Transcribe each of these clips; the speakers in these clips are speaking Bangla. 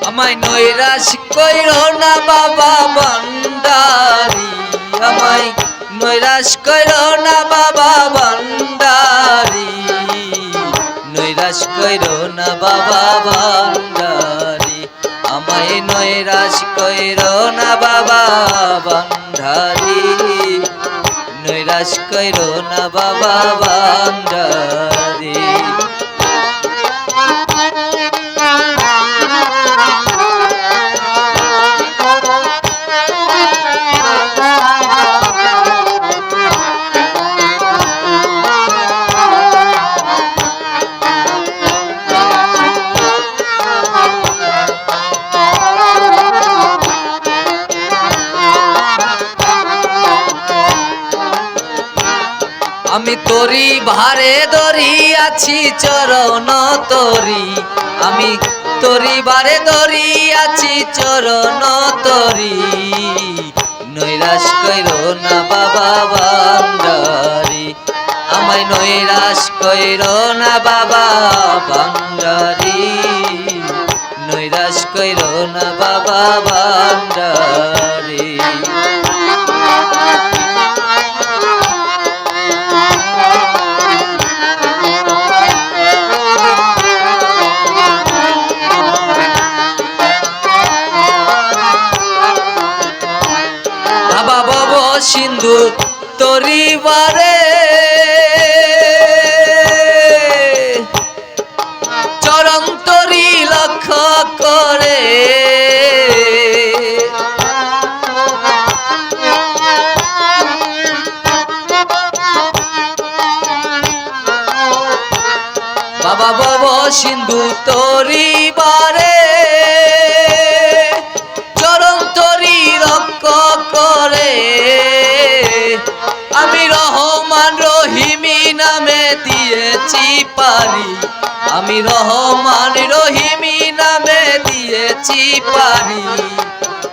আমায় নৈরাশ কইরো না বাবা ভান্ডারি, আমায় নৈরাশ কইরো না বাবা ভান্ডারি, নৈরাশ কইরো না বাবা ভান্ডারি, আমায় নৈরাশ কইরো না বাবা ভান্ডারি, নৈরাশ কইরো না বাবা ভান্ডারি। আমি তোরি ভারে দরি আছি চরণ তরি, আমি তোরি ভারে দরি আছি চরণ তরি, নৈরাশ কইরো না বাবা ভান্ডারি, আমায় নৈরাশ কইরো না বাবা ভান্ডারি, নৈরাশ কইরো না বাবা ভান্ডারি। সিন্ধু তরি বারে চরণ তরি লক্ষ্য করে, বাবা বব সিন্ধু তরি বারে চরণ তরি লক্ষ্য করে, আমি রহমান রহিমি নামে দিয়েছি পারি, আমি রহমান রহিমি নামে দিয়েছি পারি,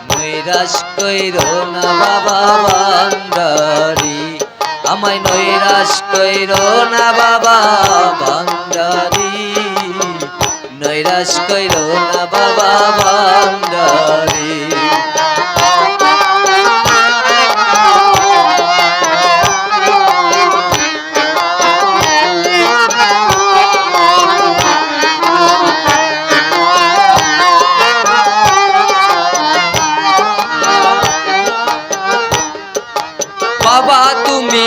নৈরাশ কইরো না বাবা ভান্ডারি, আমায় নৈরাশ কইরো না বাবা ভান্ডারি, নৈরাশ কইরো না বাবা ভান্ডারি। বাবা তুমি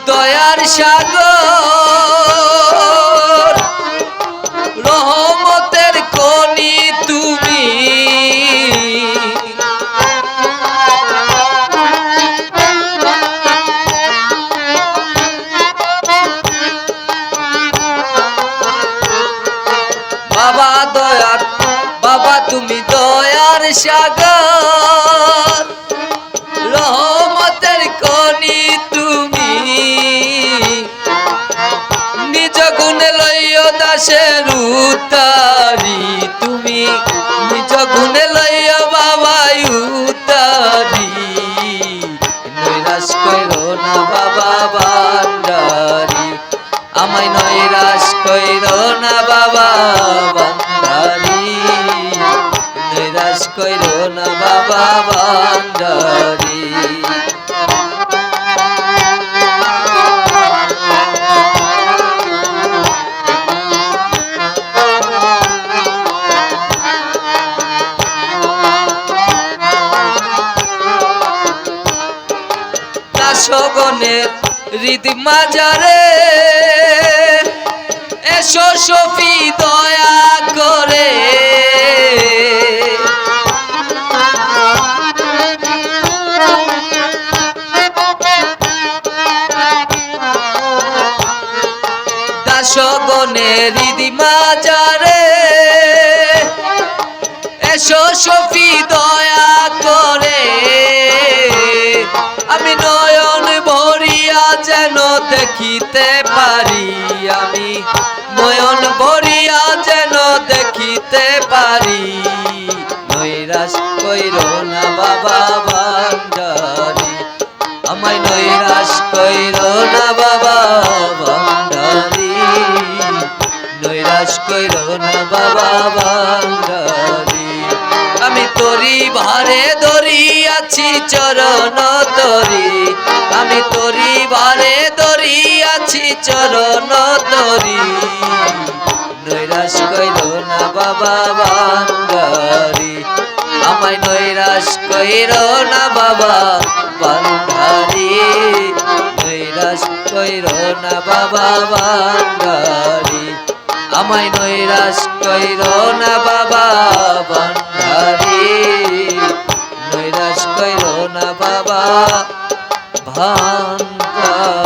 দয়ার সাগর, রহমতের খনি তুমি, বাবা দয়ার, বাবা তুমি দয়ার সাগর, রহমতের খনি তুমি, নিজ গুণে লইও দাসের উতারি, তুমি নিজ গুণে লইও বাবা উতারি, নৈরাশ কইরো না বাবা ভান্ডারি, আমায় নৈরাশ কইরো না বাবা ভান্ডারি, নৈরাশ কইরো না বাবা ভান্ডারি। দাসগণের হৃদ মাজারে এসো শফি দয়া করে, দাসগণের হৃদ মাজারে এসো শফি দয়া করে, আমি নয়ন ভরিয়া যেন দেখিতে পারি, আমি নয়ন ভরিয়া যেন দেখিতে পারি, নৈরাশ কইরো না বাবা ভান্ডারি, আমায় নৈরাশ কইরো না বাবা ভান্ডারি, নৈরাশ কইরো না বাবা ভান্ডারি। তোরি ভারে ধরিয়াছি চরণ তরি, আমি তোরি ভারে ধরিয়াছি চরণ তরি। নৈরাশ কইর না বাবা ভান্ডারি, আমায় নৈরাশ কইর না বাবা ভান্ডারি, নৈরাশ কইর না বাবা ভান্ডারি, আমায় নৈরাশ কইর না বাবা ভান্ডারি, নৈরাশ কইর না বাবা ভান্ডারি।